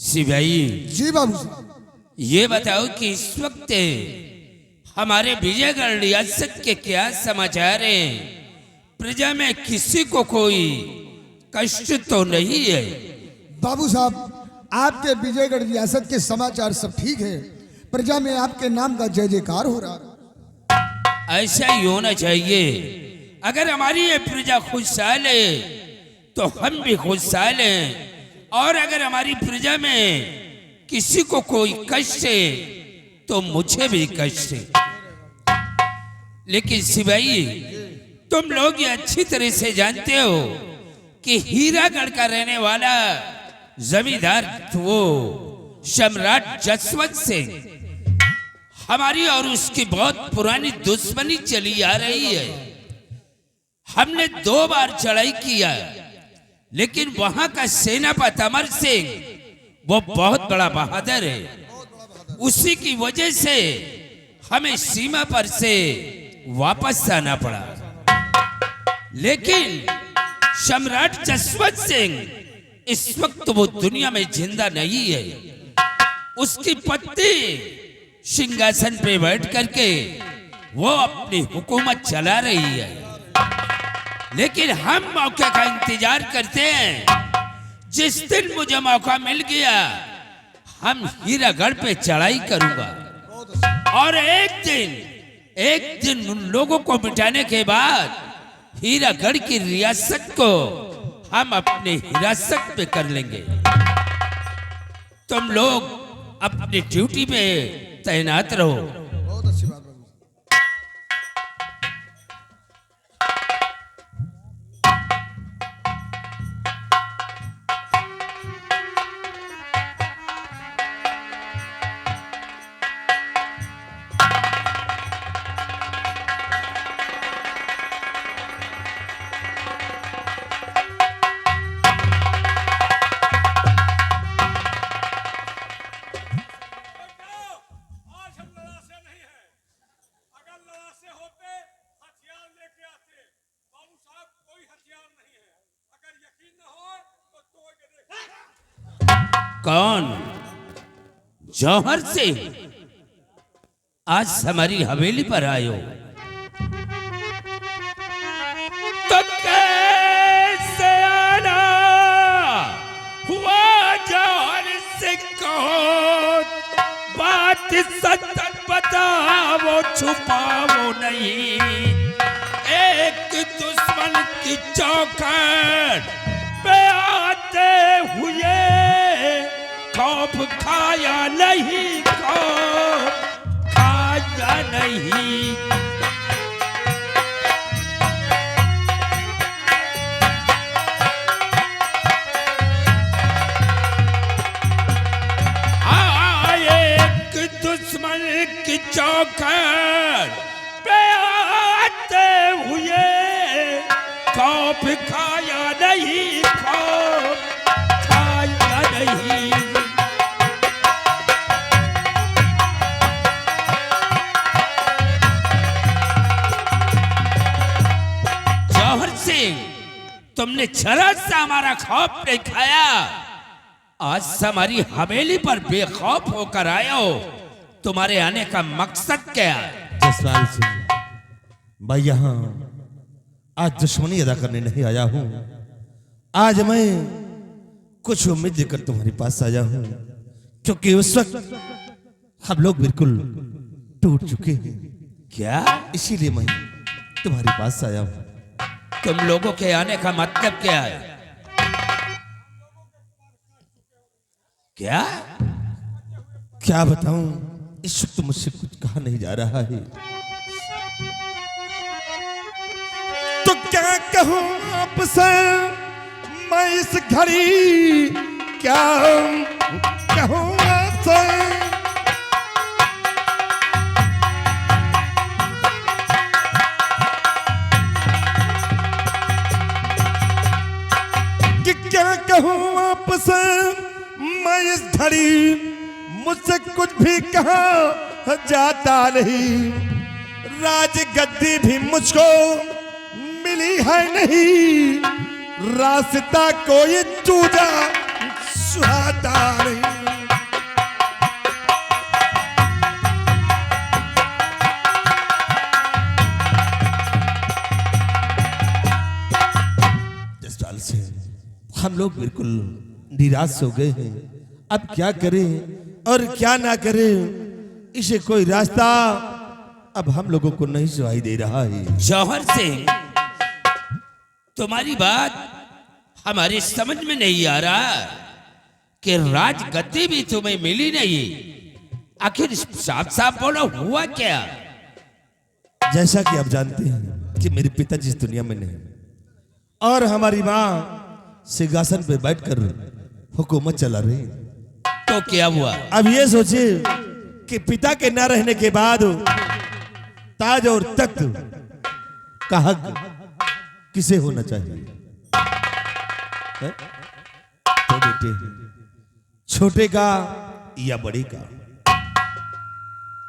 सिपाही जी बाबू साहब। ये बताओ कि इस वक्त हमारे विजयगढ़ रियासत के क्या समाचार हैं? प्रजा में किसी को कोई कष्ट तो नहीं है? बाबू साहब, आपके विजयगढ़ रियासत के समाचार सब ठीक है। प्रजा में आपके नाम का जय जयकार हो रहा है। ऐसा ही होना चाहिए। अगर हमारी ये प्रजा खुशहाल है तो हम भी खुशहाल हैं, और अगर हमारी प्रजा में किसी को कोई कष्ट है तो मुझे भी कष्ट है। लेकिन सिपाही, तुम लोग ये अच्छी तरह से जानते हो कि हीरागढ़ का रहने वाला जमींदार वो सम्राट जसवंत सिंह, हमारी और उसकी बहुत पुरानी दुश्मनी चली आ रही है। हमने 2 बार चढ़ाई किया, लेकिन वहां का सेनापति अमर सिंह वो बहुत बड़ा बहादुर है। उसी की वजह से हमें सीमा पर से वापस आना पड़ा। लेकिन सम्राट जसवंत सिंह इस वक्त वो दुनिया में जिंदा नहीं है। उसकी पत्नी सिंहासन पे बैठ करके वो अपनी हुकूमत चला रही है। लेकिन हम मौके का इंतजार करते हैं। जिस दिन मुझे मौका मिल गया, हम हीरागढ़ पे चढ़ाई करूंगा, और एक दिन उन लोगों को मिटाने के बाद हीरागढ़ की रियासत को हम अपने हिरासत में कर लेंगे। तुम लोग अपनी ड्यूटी पे तैनात रहो। बहुत अच्छी बात बाबू। आज हम लड़ासे नहीं हैं। अगर लड़ासे होते हथियार लेके आते। बाबू साहब, कोई हथियार नहीं है। अगर यकीन न हो तो तोड़ के देखो। कौन? जौहर सिंह आज हमारी हवेली पर आयो तो कैसे आना हुआ? जौहर सिंह को बात सच बताओ, छुपाओ नहीं। एक दुश्मन की चौखट पे आते हुए खौफ खाया नहीं, खौफ खाया नहीं। एक दुश्मन की चौखट पे आते हुए खौफ खाया नहीं, खौफ खाया नहीं। जौहर सिंह, तुमने जरा सा हमारा खौफ नहीं खाया। आज हमारी हवेली पर बेखौफ होकर आए हो। तुम्हारे आने का मकसद क्या है? जसपाल सिंह, मैं यहाँ आज दुश्मनी अदा करने नहीं आया हूँ। आज मैं कुछ उम्मीद लेकर तुम्हारे पास आया हूँ, क्योंकि उस वक्त हम लोग बिल्कुल टूट चुके हैं। क्या? इसीलिए मैं तुम्हारे पास आया हूँ। तुम लोगों के आने का मतलब क्या है? क्या? क्या बताऊं, इस वक्त मुझसे कुछ कहा नहीं जा रहा है। तो क्या कहूं आपसे मैं इस घड़ी, क्या कहूं आपसे? कि क्या कहूं आपसे मैं इस घड़ी, मुझसे कुछ भी कहा जाता नहीं। राज गद्दी भी मुझको मिली है नहीं, रास्ता कोई चूजा सुहाता नहीं। लोग बिल्कुल निराश हो गए हैं। अब क्या करें और क्या ना करें, इसे कोई रास्ता अब हम लोगों को नहीं सुनाई दे रहा है। जौहर सिंह, तुम्हारी बात हमारे समझ में नहीं आ रहा कि राजगद्दी भी तुम्हें मिली नहीं। आखिर साफ साफ बोलो, हुआ क्या? जैसा कि आप जानते हैं कि मेरे पिताजी इस दुनिया में नहीं और हमारी माँ सिंहासन पे बैठकर हुकूमत चला रही। तो क्या हुआ? अब ये सोचिए कि पिता के न रहने के बाद ताज और तख्त का हक किसे होना चाहिए? है? तो बेटे, छोटे का या बड़े का?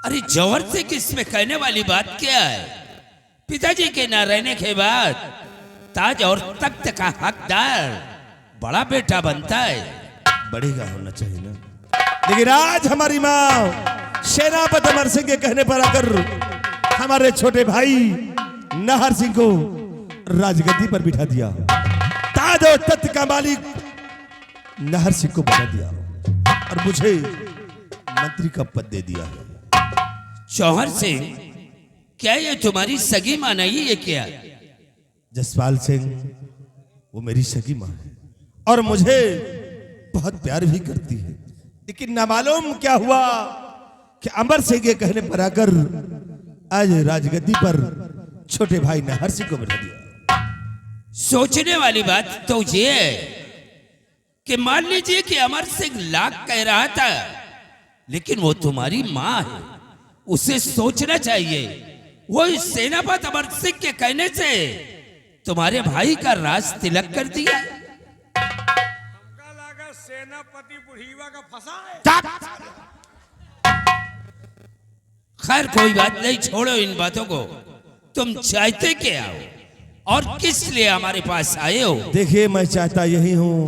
अरे जौहर सिंह, इसमें कहने वाली बात क्या है? पिताजी के न रहने के बाद ताज और तख्त का हकदार बड़ा बेटा बनता है। बड़े का होना चाहिए ना। लेकिन आज हमारी माँ सेनापति अमर सिंह के कहने पर आकर हमारे छोटे भाई नाहर सिंह को राजगद्दी पर बिठा दिया। ताज और तख्त का मालिक नाहर सिंह को बना दिया और मुझे मंत्री का पद दे दिया है। जौहर सिंह, क्या ये तुम्हारी सगी माँ नहीं है क्या? जसपाल सिंह वो मेरी सगी माँ है और मुझे बहुत प्यार भी करती है। लेकिन ना मालूम क्या हुआ कि अमर सिंह के कहने पर आकर आज राजगद्दी पर छोटे भाई नाहर सिंह को बिठा दिया। सोचने वाली बात तो ये है कि मान लीजिए कि अमर सिंह लाख कह रहा था, लेकिन वो तुम्हारी माँ है, उसे सोचना चाहिए। वो इस सेनापति अमर सिंह के कहने से तुम्हारे भाई का राज तिलक कर दिया। हमका लगा सेनापति बुढ़ीवा का फंसा है। खैर कोई बात नहीं, छोड़ो इन बातों को। तुम चाहते क्या हो और किस लिए हमारे पास आए हो? देखिए, मैं चाहता यही हूं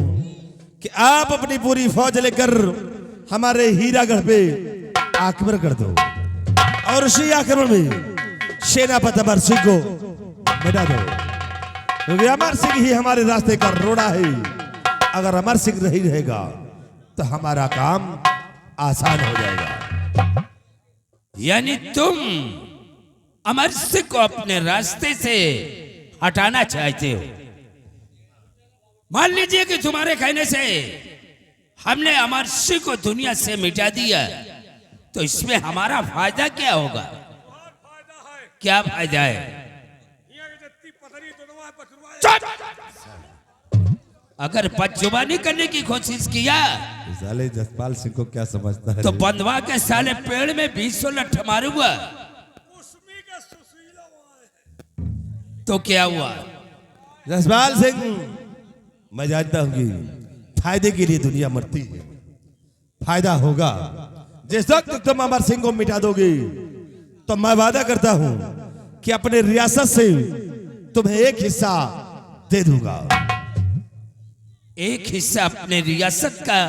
कि आप अपनी पूरी फौज लेकर हमारे हीरागढ़ पे आक्रमण कर दो और उसी आक्रमण में सेनापति अमर सिंह को मिटा दो, क्योंकि अमर सिंह ही हमारे रास्ते का रोड़ा है। अगर अमर सिंह नहीं रहेगा तो हमारा काम आसान हो जाएगा। यानी तुम अमर सिंह को अपने रास्ते से हटाना चाहते हो? मान लीजिए कि तुम्हारे कहने से हमने अमर सिंह को दुनिया से मिटा दिया, तो इसमें हमारा फायदा क्या होगा? बहुत फायदा है। क्या फायदा है? यहाँ की जत्ती पथरी दोनों पथरुआ अगर बदजुबानी करने की कोशिश किया साले जसपाल सिंह को क्या समझता है? तो बंधवा के साले पेड़ में 20 लठ मारूंगा। उसमी के सुशीला वहाँ है। तो क्या हुआ? जसपाल सिंह, मैं जानता हूं कि फायदे के लिए दुनिया मरती है। फायदा होगा जिस वक्त तुम अमर सिंह को मिटा दोगे तो मैं वादा करता हूं कि अपने रियासत से तुम्हें एक हिस्सा दे दूंगा। एक हिस्सा अपने रियासत का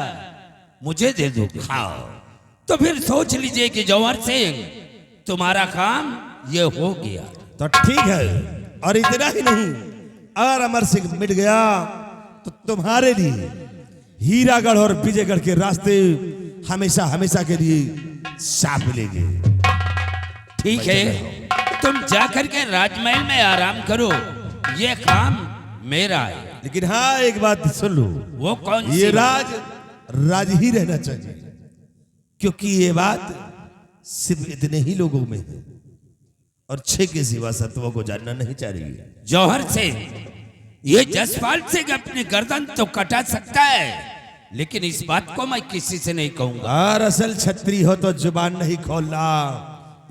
मुझे दे दो? हाँ, तो फिर सोच लीजिए कि जौहर सिंह, तुम्हारा काम ये हो गया। तो ठीक है, और इतना ही नहीं, अगर अमर सिंह मिट गया तो तुम्हारे लिए हीरागढ़ और विजयगढ़ के रास्ते हमेशा हमेशा के लिए साफ मिलेंगे। ठीक है, तुम जाकर के राजमहल में आराम करो, ये काम मेरा है। लेकिन हाँ, एक बात सुन लो, वो कौन सी ये बात? राज ही रहना चाहिए, क्योंकि ये बात सिर्फ इतने ही लोगों में है और 6 के सिवा सत्वों को जानना नहीं चाहिए। जौहर सिंह, ये जसपाल सिंह अपनी गर्दन तो कटा सकता है, लेकिन इस बात को मैं किसी से नहीं कहूंगा। और असल छत्री हो तो जुबान नहीं खोलना।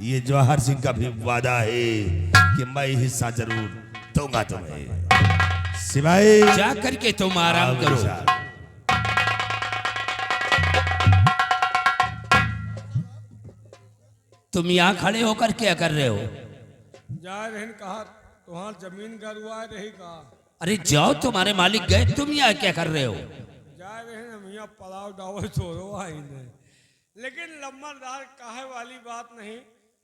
ये जौहर सिंह का भी वादा है कि मैं हिस्सा जरूर दूंगा तुम्हें। सिवाय जा करके तुम आराम करो। तुम यहाँ खड़े होकर क्या कर रहे हो? जाए रहन कहा तुहार जमीन गरुआ रही कहा। अरे जाओ, तुम्हारे मालिक गए, तुम यहाँ क्या कर रहे हो? जाए रहन हम यहाँ पलाव डावल छोड़ो आई नहीं, लेकिन लम्बरदार काहे वाली बात नहीं।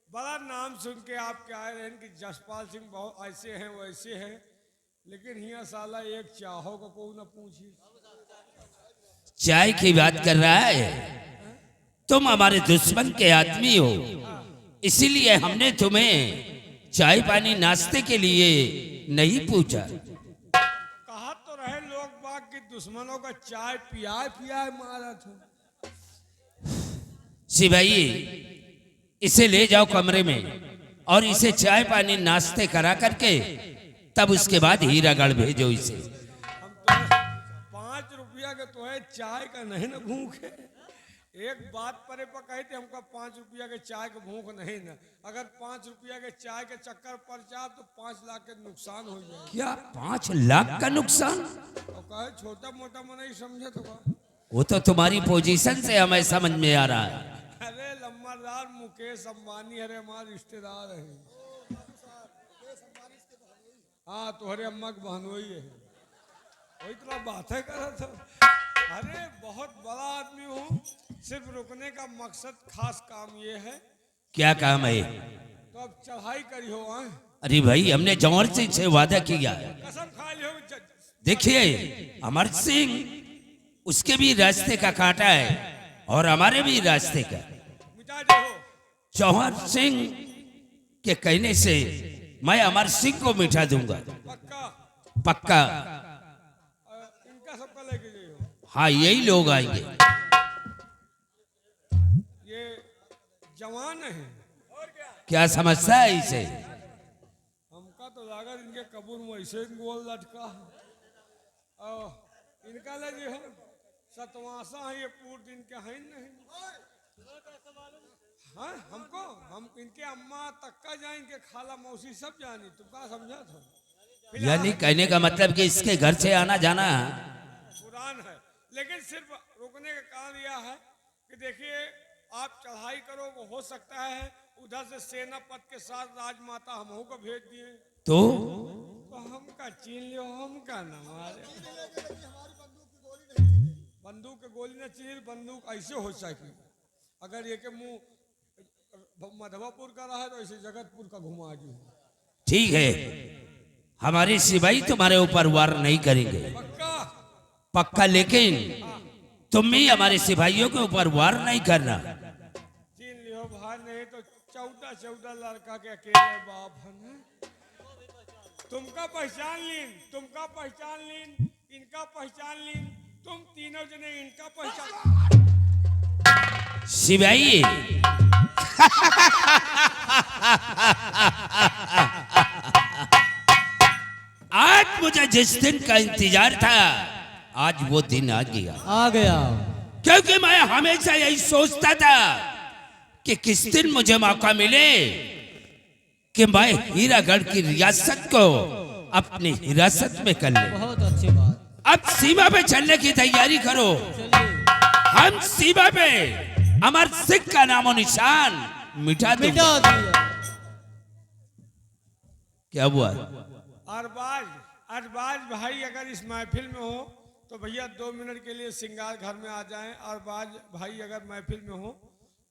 बड़ा नाम सुन के आप क्या आए रहन कि जसपाल सिंह बहुत ऐसे हैं वैसे हैं, लेकिन यहाँ साला एक चाहो को कोई न पूछी। चाय की बात कर रहा है। तुम हमारे दुश्मन के आदमी हो, इसीलिए हमने तुम्हें चाय पानी नाश्ते के लिए नहीं पूछा। कहा तो रहे लोग बाग की दुश्मनों का चाय पियाए पियाए मारा था। सिपाही, इसे ले जाओ कमरे में और इसे चाय पानी नाश्ते करा करके तब उसके बाद हीरागढ़ भेजो इसे। हम तो 5 रुपया के तो है चाय का नहीं न भूख है। एक बात परे पर कहे थे हमको 5 रुपया के चाय का भूख नहीं न। अगर 5 रुपया के चाय के चक्कर पड़ जाए तो 5 लाख के नुकसान हो जाए। क्या 5 लाख का नुकसान? और कहे छोटा मोटा में नहीं समझे तो वो तो तुम्हारी पोजीशन से हमें समझ में आ रहा है। अरे लम्बादार मुकेश अंबानी अरे हमारे रिश्तेदार है। हाँ तुम्हारे अम्मा की बहनोई है। वही तो बात है कर रहा था। अरे बहुत बड़ा आदमी हूँ, सिर्फ रुकने का मकसद खास काम ये है। क्या काम है? तो अब चढ़ाई करी हो आए। अरे भाई, हमने जौहर सिंह से वादा किया है। कसम खा ली हो। देखिए, अमर सिंह उसके भी रास्ते का कांटा है और हमारे भी रास्ते का। मिटा दे हो। जौहर सिंह के कहने से मैं अमर सिंह को मिटा दूंगा। पक्का पक्का। इनका सबका लेके जाइए। हाँ, यही लोग आएंगे। ये जवान है और क्या समझता है इसे? हमका तो लागत इनके कबूर में ऐसे गोल लटका है। इनका ले जी है सतवासा है, ये पूरे दिन के है नहीं। हाँ हमको हम इनके अम्मा तक का जाए, इनके खाला मौसी सब जानी। तुम क्या समझा था? यानी कहने का मतलब कि इसके घर से आना जाना पुरान है, लेकिन सिर्फ रुकने का कारण यह है कि देखिए आप चढ़ाई करो, वो हो सकता है उधर से सेनापति के साथ राजमाता हमहू को भेज दिए तो हम का चीन लियो, हम का न मारे। बंदूक के गोली न चीन, बंदूक ऐसे हो सके। अगर ये के मुंह मधवापुर का रहा है तो ऐसे जगतपुर का घुमा दी। ठीक है, हमारे सिपाही तुम्हारे ऊपर वार नहीं करेंगे। पक्का पक्का। लेकिन तुम भी हमारे सिपाहियों के ऊपर वार नहीं करना। चीन लियो भाई, नहीं तो 14 लड़का के अकेले बाप है ना। तुमका पहचान लीन, इनका पहचान लीन, तुम तीनों जने इनका पहचान। सिपाही, आज मुझे जिस दिन का इंतजार था, आज वो दिन आ गया। क्योंकि मैं हमेशा यही सोचता था कि किस दिन मुझे मौका मिले कि मैं हीरागढ़ की रियासत को अपनी हिरासत में कर ले। बहुत अच्छी बात। अब सीमा पे चलने की तैयारी करो। हम सीमा पे अमर सिंह का नामो निशान मिटा मिटा देंगे। दिया। क्या हुआ? अरबाज भाई अगर इस महफिल में हो तो भैया 2 मिनट के लिए सिंगार घर में आ जाएं। अरबाज भाई अगर महफिल में हो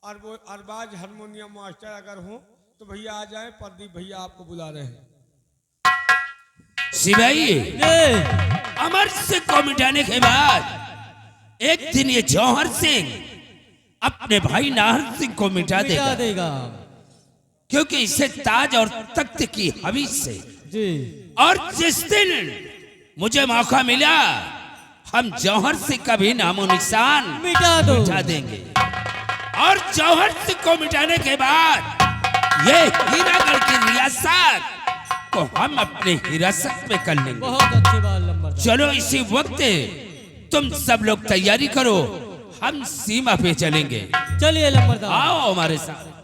और वो अरबाज हारमोनियम मास्टर अगर हो तो भैया आ जाएं। प्रदीप भैया आपको बुला रहे हैं। सिपाही, ये अमर सिंह को मिटाने के बाद एक दिन ये जौहर सिंह अपने भाई नाहर सिंह को मिटा मिटा देगा, देगा। क्योंकि इसे ताज और तख्त की हवीज से। जी। और जिस दिन मुझे मौका मिला, हम जौहर सिंह का भी नामो निशान मिटा दो। मिटा देंगे। और जौहर सिंह को मिटाने के बाद ये हीरागढ़ की रियासत को हम अपने हिरासत में कर लेंगे। बहुत अच्छी बात लंबर। चलो इसी वक्त तुम सब लोग तैयारी करो, हम सीमा पे चलेंगे। चलिए लंबरदार। आओ हमारे साथ।